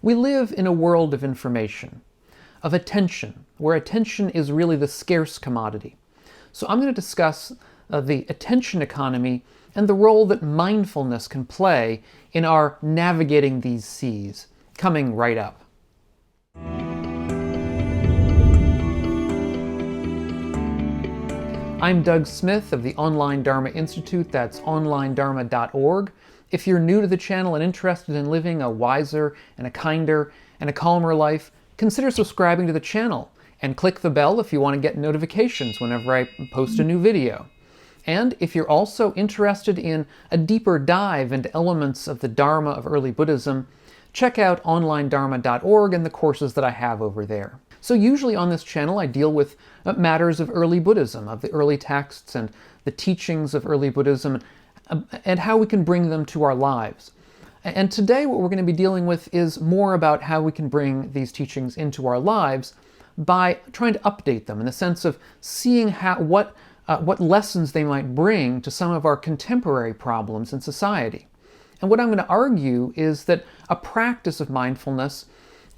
We live in a world of information, of attention, where attention is really the scarce commodity. So I'm going to discuss the attention economy and the role that mindfulness can play in our navigating these seas, coming right up. I'm Doug Smith of the Online Dharma Institute, that's onlinedharma.org. If you're new to the channel and interested in living a wiser and a kinder and a calmer life, consider subscribing to the channel and click the bell if you want to get notifications whenever I post a new video. And if you're also interested in a deeper dive into elements of the Dharma of early Buddhism, check out onlinedharma.org and the courses that I have over there. So usually on this channel I deal with matters of early Buddhism, of the early texts and the teachings of early Buddhism, and how we can bring them to our lives. And today what we're going to be dealing with is more about how we can bring these teachings into our lives by trying to update them in the sense of seeing what lessons they might bring to some of our contemporary problems in society. And what I'm going to argue is that a practice of mindfulness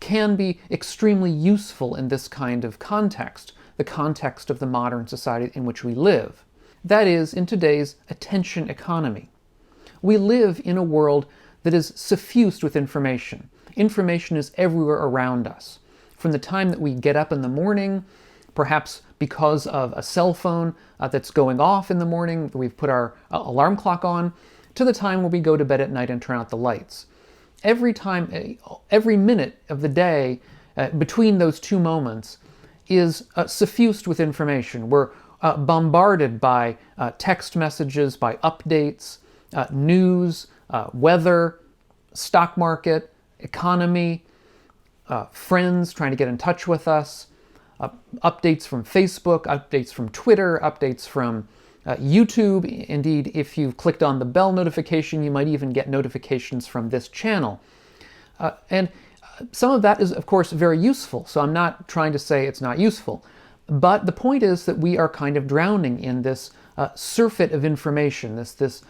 can be extremely useful in this kind of context, the context of the modern society in which we live. That is, in today's attention economy. We live in a world that is suffused with information. Information is everywhere around us. From the time that we get up in the morning, perhaps because of a cell phone that's going off in the morning, we've put our alarm clock on, to the time where we go to bed at night and turn out the lights. Every minute of the day between those two moments is suffused with information. We're bombarded by text messages, by updates, news, weather, stock market, economy, friends trying to get in touch with us, updates from Facebook, updates from Twitter, updates from YouTube. Indeed, if you've clicked on the bell notification, you might even get notifications from this channel. And some of that is, of course, very useful, so I'm not trying to say it's not useful. But the point is that we are kind of drowning in this surfeit of information, this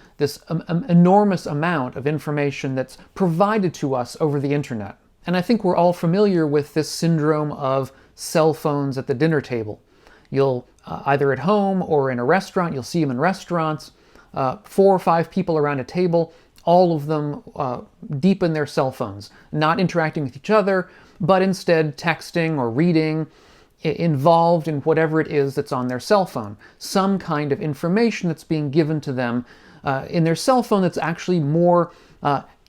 enormous amount of information that's provided to us over the internet. And I think we're all familiar with this syndrome of cell phones at the dinner table. You'll either at home or in a restaurant, you'll see them in restaurants, 4 or 5 people around a table, all of them deep in their cell phones, not interacting with each other, but instead texting or reading, involved in whatever it is that's on their cell phone. Some kind of information that's being given to them in their cell phone that's actually more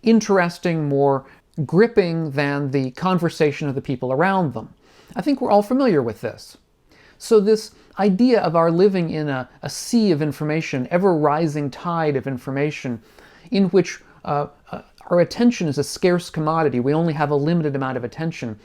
interesting, more gripping than the conversation of the people around them. I think we're all familiar with this. So this idea of our living in a sea of information, ever-rising tide of information, in which our attention is a scarce commodity, we only have a limited amount of attention.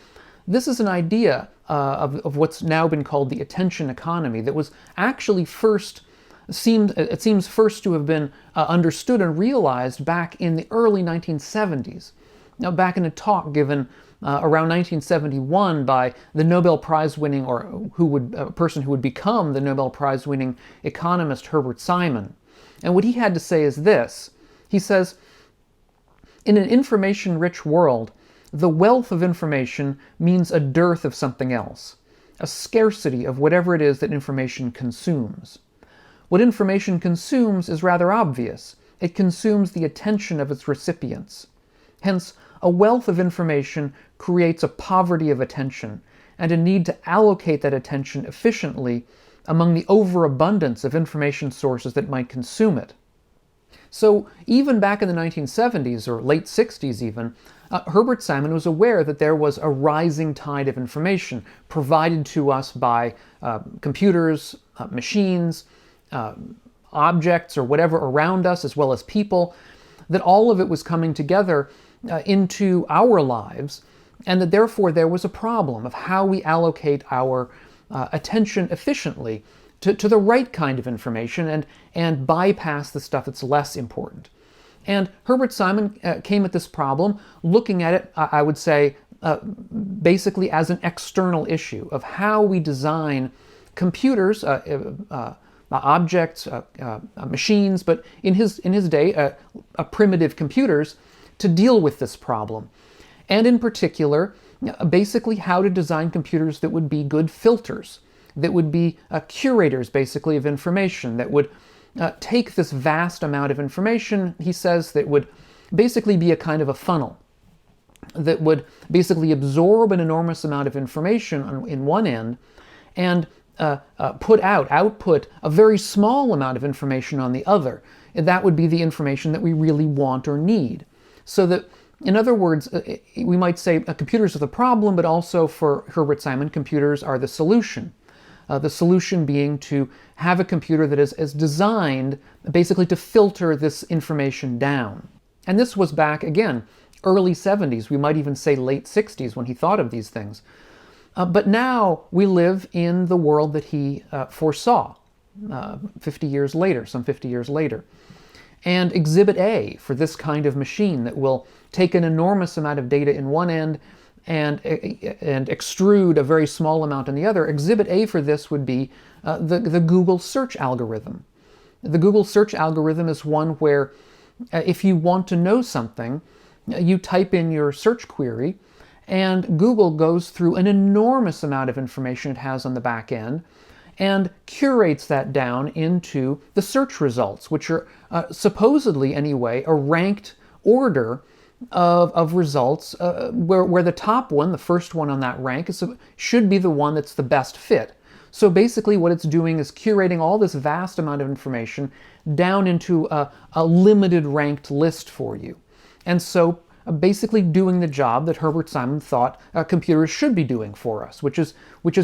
This is an idea of what's now been called the attention economy that was actually it seems first to have been understood and realized back in the early 1970s. Now, back in a talk given around 1971 by the Nobel Prize-winning, a person who would become the Nobel Prize-winning economist Herbert Simon. And what he had to say is this. He says, "In an information-rich world, the wealth of information means a dearth of something else, a scarcity of whatever it is that information consumes. What information consumes is rather obvious. It consumes the attention of its recipients. Hence, a wealth of information creates a poverty of attention and a need to allocate that attention efficiently among the overabundance of information sources that might consume it." So even back in the 1970s or late 60s even, Herbert Simon was aware that there was a rising tide of information provided to us by computers, machines, objects or whatever around us, as well as people, that all of it was coming together into our lives, and that therefore there was a problem of how we allocate our attention efficiently to the right kind of information and bypass the stuff that's less important. And Herbert Simon came at this problem looking at it, I would say, basically as an external issue of how we design computers, objects, machines, but in his day, primitive computers, to deal with this problem. And in particular, basically how to design computers that would be good filters, that would be curators, basically, of information, that would take this vast amount of information, he says, that would basically be a kind of a funnel, that would basically absorb an enormous amount of information in one end and output a very small amount of information on the other. And that would be the information that we really want or need. So that, in other words, we might say computers are the problem, but also for Herbert Simon, computers are the solution. The solution being to have a computer that is designed basically to filter this information down. And this was back, again, early 70s, we might even say late 60s when he thought of these things. But now we live in the world that he foresaw 50 years later, some 50 years later. And Exhibit A for this kind of machine that will take an enormous amount of data in one end and extrude a very small amount in the other, Exhibit A for this would be the Google search algorithm. The Google search algorithm is one where if you want to know something, you type in your search query, and Google goes through an enormous amount of information it has on the back end and curates that down into the search results, which are supposedly, anyway, a ranked order of results where the top one, the first one on that rank, should be the one that's the best fit. So basically what it's doing is curating all this vast amount of information down into a limited ranked list for you. And so basically doing the job that Herbert Simon thought computers should be doing for us, which is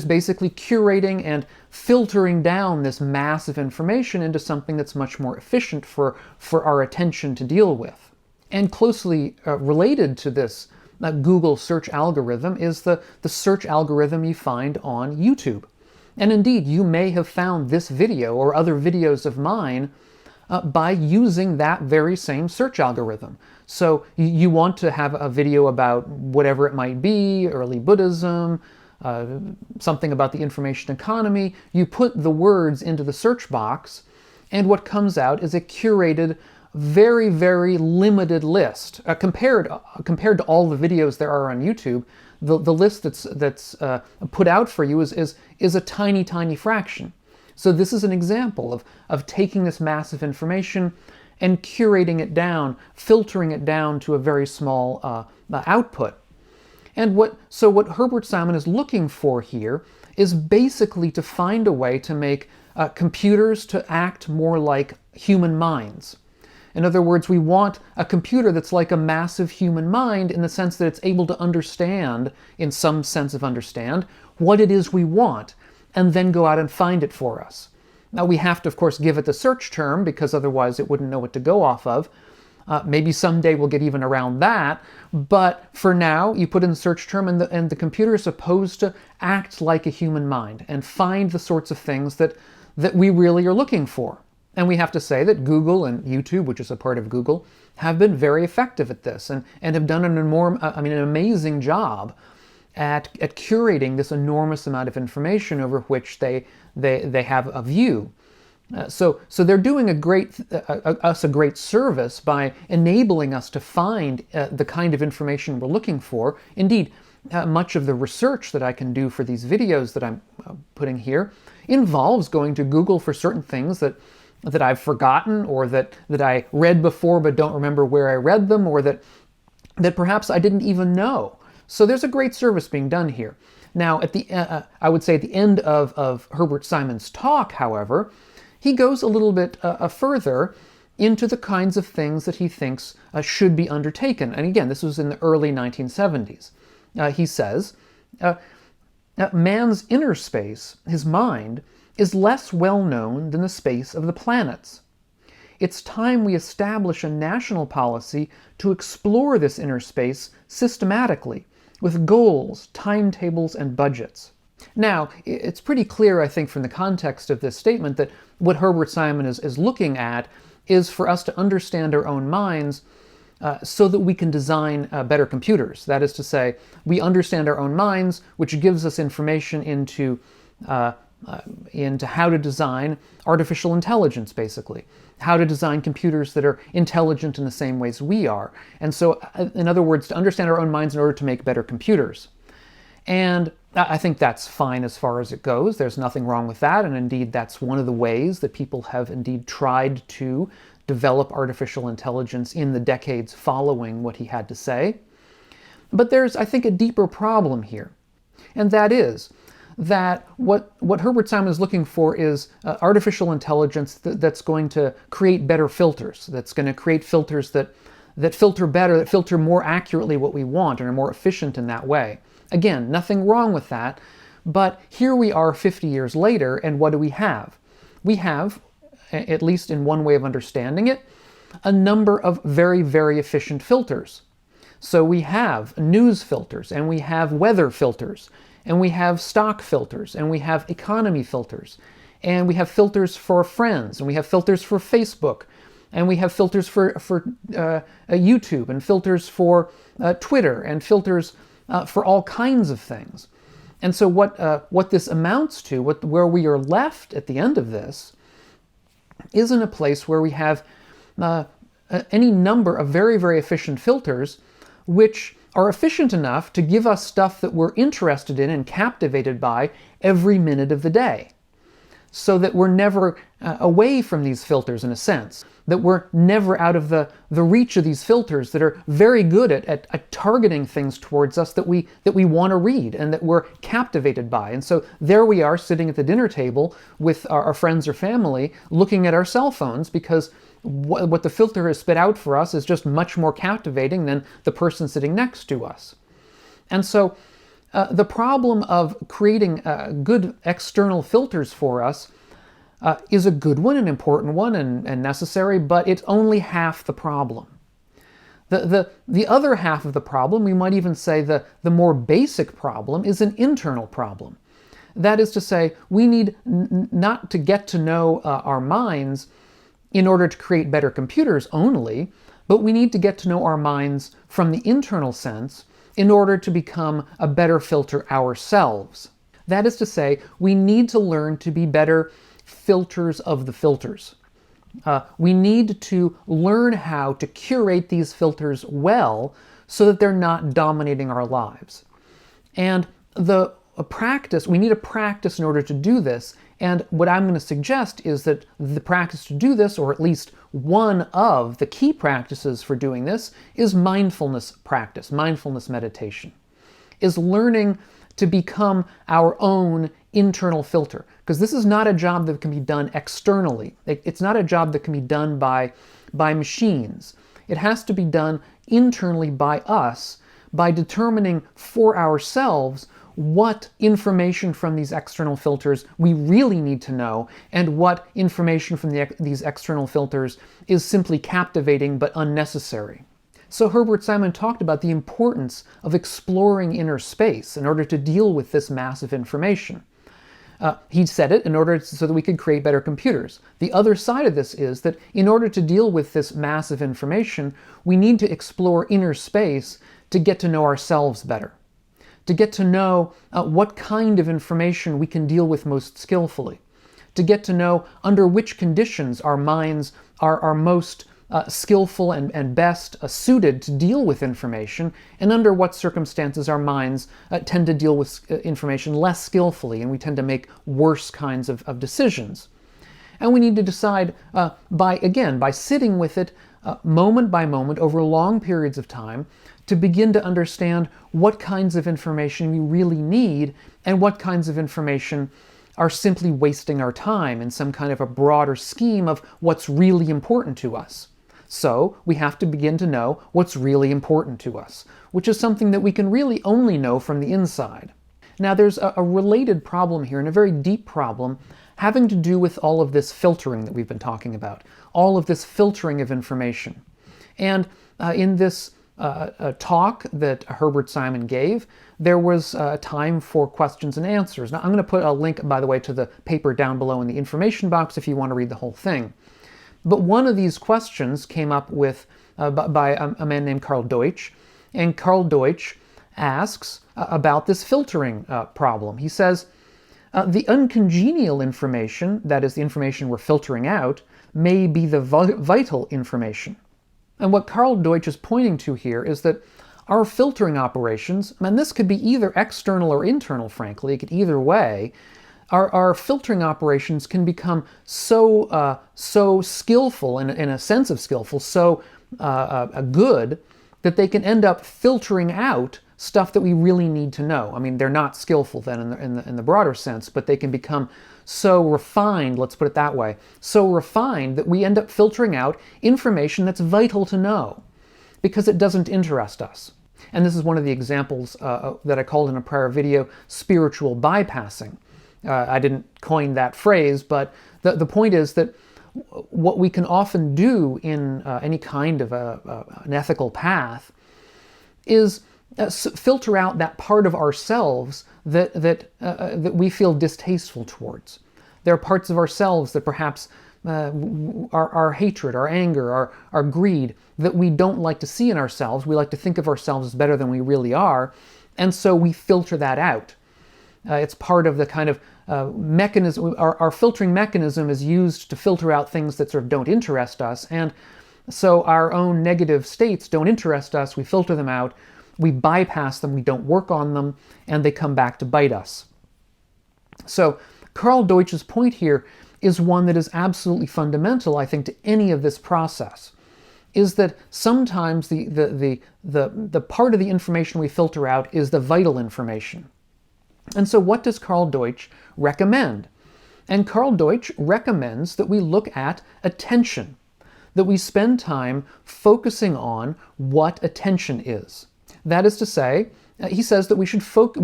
basically curating and filtering down this massive information into something that's much more efficient for our attention to deal with. And closely related to this Google search algorithm is the search algorithm you find on YouTube. And indeed, you may have found this video or other videos of mine by using that very same search algorithm. So you want to have a video about whatever it might be, early Buddhism, something about the information economy. You put the words into the search box, and what comes out is a curated, very, very limited list. Compared to all the videos there are on YouTube, the list that's put out for you is a tiny, tiny fraction. So this is an example of taking this massive information and curating it down, filtering it down to a very small output. And what Herbert Simon is looking for here is basically to find a way to make computers to act more like human minds. In other words, we want a computer that's like a massive human mind in the sense that it's able to understand, in some sense of understand, what it is we want, and then go out and find it for us. Now we have to, of course, give it the search term because otherwise it wouldn't know what to go off of. Maybe someday we'll get even around that, but for now you put in the search term and the computer is supposed to act like a human mind and find the sorts of things that we really are looking for. And we have to say that Google and YouTube, which is a part of Google, have been very effective at this and have done an amazing job at curating this enormous amount of information over which they have a view. So they're doing us a great service by enabling us to find the kind of information we're looking for. Indeed, much of the research that I can do for these videos that I'm putting here involves going to Google for certain things that I've forgotten, or that I read before but don't remember where I read them, or that perhaps I didn't even know. So there's a great service being done here. Now, I would say at the end of Herbert Simon's talk, however, he goes a little bit further into the kinds of things that he thinks should be undertaken. And again, this was in the early 1970s. He says, man's inner space, his mind, is less well known than the space of the planets. It's time we establish a national policy to explore this inner space systematically, with goals, timetables, and budgets. Now, it's pretty clear, I think, from the context of this statement that what Herbert Simon is looking at is for us to understand our own minds so that we can design better computers. That is to say, we understand our own minds, which gives us information into into how to design artificial intelligence, basically. How to design computers that are intelligent in the same ways we are. And so, in other words, to understand our own minds in order to make better computers. And I think that's fine as far as it goes. There's nothing wrong with that. And indeed, that's one of the ways that people have indeed tried to develop artificial intelligence in the decades following what he had to say. But there's, I think, a deeper problem here. And that is that what Herbert Simon is looking for is artificial intelligence that's going to create better filters, that's going to create filters that filter better, that filter more accurately what we want and are more efficient in that way. Again, nothing wrong with that, but here we are 50 years later, and what do we have? We have, at least in one way of understanding it, a number of very, very efficient filters. So we have news filters, and we have weather filters, and we have stock filters, and we have economy filters, and we have filters for friends, and we have filters for Facebook, and we have filters for YouTube, and filters for Twitter, and filters for all kinds of things. And so what this amounts to, where we are left at the end of this, isn't a place where we have any number of very, very efficient filters which are efficient enough to give us stuff that we're interested in and captivated by every minute of the day. So that we're never away from these filters in a sense, that we're never out of the reach of these filters that are very good at targeting things towards us that we want to read and that we're captivated by. And so there we are sitting at the dinner table with our friends or family looking at our cell phones because what the filter has spit out for us is just much more captivating than the person sitting next to us. And so the problem of creating good external filters for us is a good one, an important one, and necessary, but it's only half the problem. The other half of the problem, we might even say the more basic problem, is an internal problem. That is to say, we need not to get to know our minds in order to create better computers only, but we need to get to know our minds from the internal sense in order to become a better filter ourselves. That is to say, we need to learn to be better filters of the filters. We need to learn how to curate these filters well so that they're not dominating our lives. And we need a practice in order to do this. And what I'm going to suggest is that the practice to do this, or at least one of the key practices for doing this, is mindfulness practice, mindfulness meditation, is learning to become our own internal filter. Because this is not a job that can be done externally. It's not a job that can be done by machines. It has to be done internally by us, by determining for ourselves what information from these external filters we really need to know, and what information from these external filters is simply captivating but unnecessary. So Herbert Simon talked about the importance of exploring inner space in order to deal with this massive information. He said it in order so that we could create better computers. The other side of this is that in order to deal with this massive information, we need to explore inner space to get to know ourselves better, to get to know what kind of information we can deal with most skillfully, to get to know under which conditions our minds are most skillful and best suited to deal with information, and under what circumstances our minds tend to deal with information less skillfully, and we tend to make worse kinds of decisions. And we need to decide by sitting with it moment by moment over long periods of time to begin to understand what kinds of information we really need and what kinds of information are simply wasting our time in some kind of a broader scheme of what's really important to us. So we have to begin to know what's really important to us, which is something that we can really only know from the inside. Now there's a related problem here, and a very deep problem, having to do with all of this filtering that we've been talking about, all of this filtering of information. And in this talk that Herbert Simon gave, there was time for questions and answers. Now I'm going to put a link, by the way, to the paper down below in the information box if you want to read the whole thing. But one of these questions came up with by a man named Karl Deutsch, and Karl Deutsch asks about this filtering problem. He says, The uncongenial information, that is the information we're filtering out, may be the vital information. And what Carl Deutsch is pointing to here is that our filtering operations, and this could be either external or internal, frankly, it could either way, our filtering operations can become so skillful, in a sense of skillful, so good, that they can end up filtering out stuff that we really need to know. I mean, they're not skillful then in the broader sense, but they can become so refined, let's put it that way, so refined that we end up filtering out information that's vital to know because it doesn't interest us. And this is one of the examples that I called in a prior video, spiritual bypassing. I didn't coin that phrase, but the point is that what we can often do in any kind of an ethical path is filter out that part of ourselves that we feel distasteful towards. There are parts of ourselves that perhaps our hatred, our anger, our greed, that we don't like to see in ourselves. We like to think of ourselves as better than we really are, and so we filter that out. It's part of the kind of mechanism. Our filtering mechanism is used to filter out things that sort of don't interest us, and so our own negative states don't interest us. We filter them out, we bypass them, we don't work on them, and they come back to bite us. So Carl Deutsch's point here is one that is absolutely fundamental, I think, to any of this process, is that sometimes the part of the information we filter out is the vital information. And so what does Carl Deutsch recommend? And Carl Deutsch recommends that we look at attention, that we spend time focusing on what attention is. That is to say, he says that we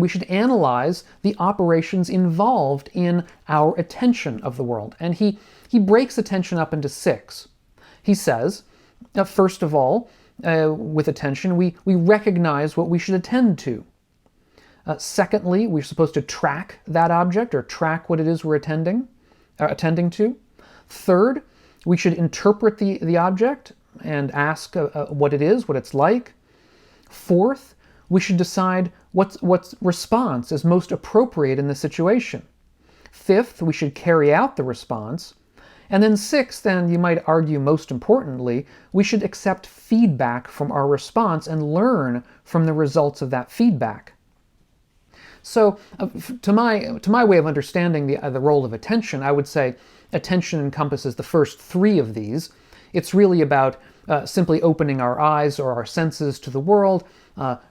should analyze the operations involved in our attention of the world. And he breaks attention up into 6. He says, first of all, with attention, we recognize what we should attend to. Secondly, we're supposed to track that object, or track what it is we're attending to. Third, we should interpret the object and ask what it is, what it's like. Fourth, we should decide what response is most appropriate in the situation. Fifth, we should carry out the response. And then sixth, and you might argue most importantly, we should accept feedback from our response and learn from the results of that feedback. So, to my way of understanding the role of attention, I would say attention encompasses the first 3 of these. It's really about simply opening our eyes or our senses to the world,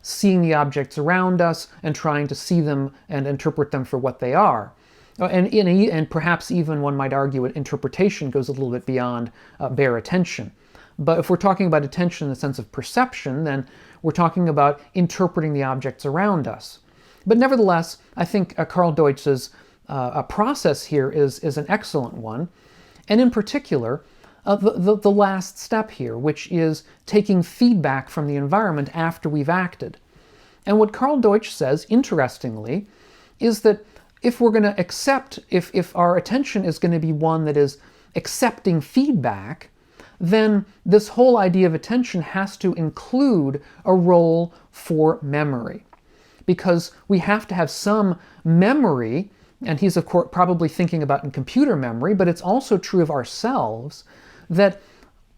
seeing the objects around us, and trying to see them and interpret them for what they are. And perhaps even, one might argue, interpretation goes a little bit beyond bare attention. But if we're talking about attention in the sense of perception, then we're talking about interpreting the objects around us. But nevertheless, I think Carl Deutsch's process here is an excellent one. And in particular, the last step here, which is taking feedback from the environment after we've acted. And what Carl Deutsch says, interestingly, is that if we're going to accept, if our attention is going to be one that is accepting feedback, then this whole idea of attention has to include a role for memory. Because we have to have some memory, and he's of course probably thinking about in computer memory, but it's also true of ourselves, that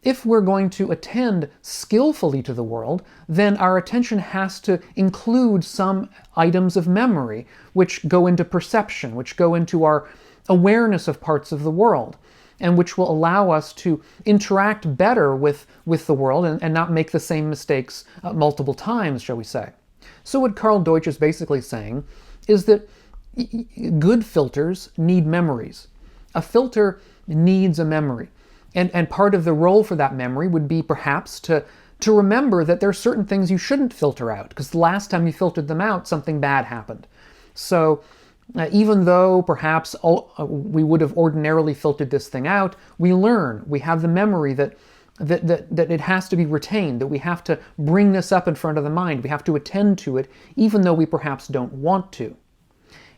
if we're going to attend skillfully to the world, then our attention has to include some items of memory which go into perception, which go into our awareness of parts of the world, and which will allow us to interact better with the world and not make the same mistakes multiple times, shall we say. So what Carl Deutsch is basically saying is that good filters need memories. A filter needs a memory. And part of the role for that memory would be perhaps to remember that there are certain things you shouldn't filter out, because the last time you filtered them out, something bad happened. So even though perhaps we would have ordinarily filtered this thing out, we learn, we have the memory that it has to be retained, that we have to bring this up in front of the mind, we have to attend to it, even though we perhaps don't want to.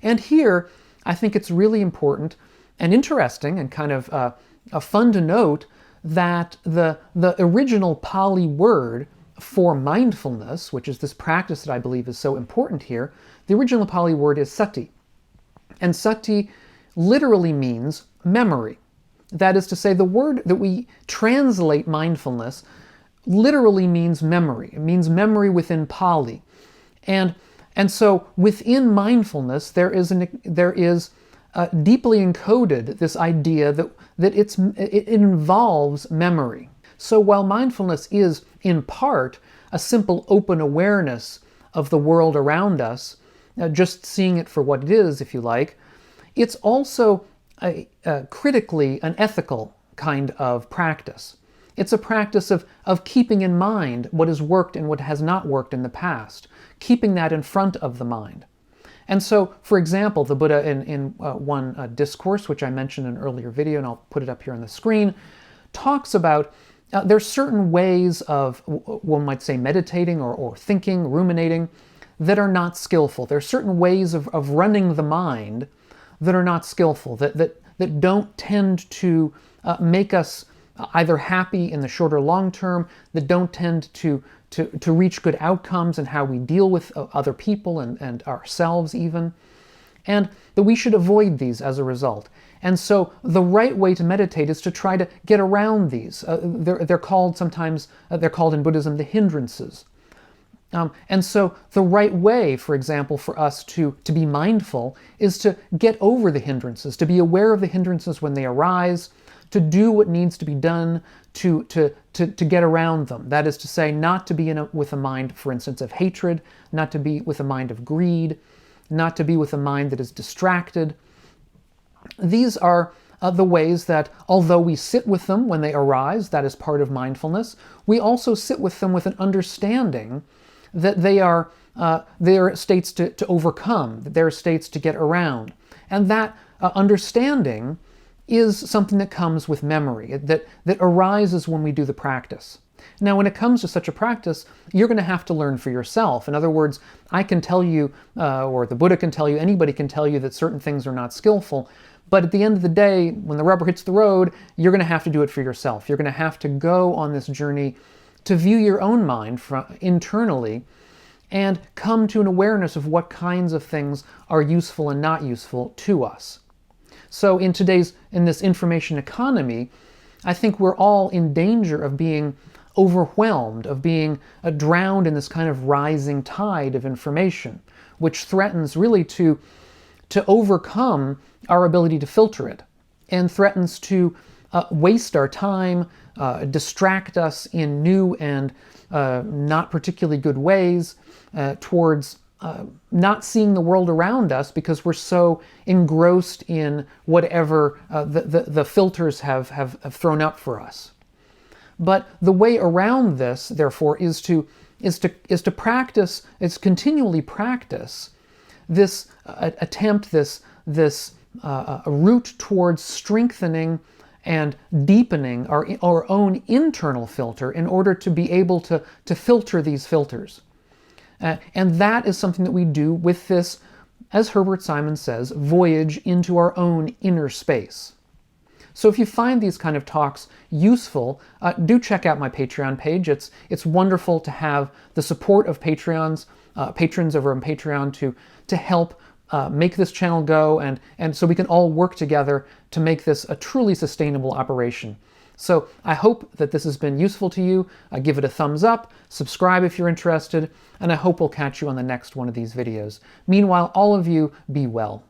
And here, I think it's really important and interesting and kind of fun to note that the original Pali word for mindfulness, which is this practice that I believe is so important here, the original Pali word is sati. And sati literally means memory. That is to say, the word that we translate mindfulness literally means memory. It means memory within Pali. And so within mindfulness, there is deeply encoded this idea that it involves memory. So while mindfulness is, in part, a simple open awareness of the world around us, just seeing it for what it is, if you like, it's also critically an ethical kind of practice. It's a practice of keeping in mind what has worked and what has not worked in the past, keeping that in front of the mind. And so, for example, the Buddha in one discourse, which I mentioned in an earlier video, and I'll put it up here on the screen, talks about there's certain ways of, one might say, meditating or thinking, ruminating, that are not skillful. There are certain ways of running the mind that are not skillful, that don't tend to make us either happy in the short or long term, that don't tend to reach good outcomes in how we deal with other people and ourselves even, and that we should avoid these as a result. And so the right way to meditate is to try to get around these. They're called sometimes, they're called in Buddhism the hindrances. And so the right way, for example, for us to be mindful is to get over the hindrances, to be aware of the hindrances when they arise, to do what needs to be done to get around them. That is to say, not to be with a mind, for instance, of hatred, not to be with a mind of greed, not to be with a mind that is distracted. These are the ways that, although we sit with them when they arise, that is part of mindfulness, we also sit with them with an understanding that they are states to overcome, that they are states to get around. And that understanding is something that comes with memory, that arises when we do the practice. Now, when it comes to such a practice, you're going to have to learn for yourself. In other words, I can tell you, or the Buddha can tell you, anybody can tell you that certain things are not skillful, but at the end of the day, when the rubber hits the road, you're going to have to do it for yourself. You're going to have to go on this journey to view your own mind internally and come to an awareness of what kinds of things are useful and not useful to us. So in this information economy, I think we're all in danger of being overwhelmed, of being drowned in this kind of rising tide of information, which threatens really to overcome our ability to filter it, and threatens to waste our time, distract us in new and not particularly good ways towards not seeing the world around us because we're so engrossed in whatever the filters have thrown up for us. But the way around this, therefore, is to practice, is continually practice this attempt, this route towards strengthening and deepening our own internal filter in order to be able to filter these filters. And that is something that we do with this, as Herbert Simon says, voyage into our own inner space. So if you find these kind of talks useful, do check out my Patreon page. It's wonderful to have the support of patrons over on Patreon to help make this channel go, and so we can all work together to make this a truly sustainable operation. So I hope that this has been useful to you. Give it a thumbs up, subscribe if you're interested, and I hope we'll catch you on the next one of these videos. Meanwhile, all of you, be well.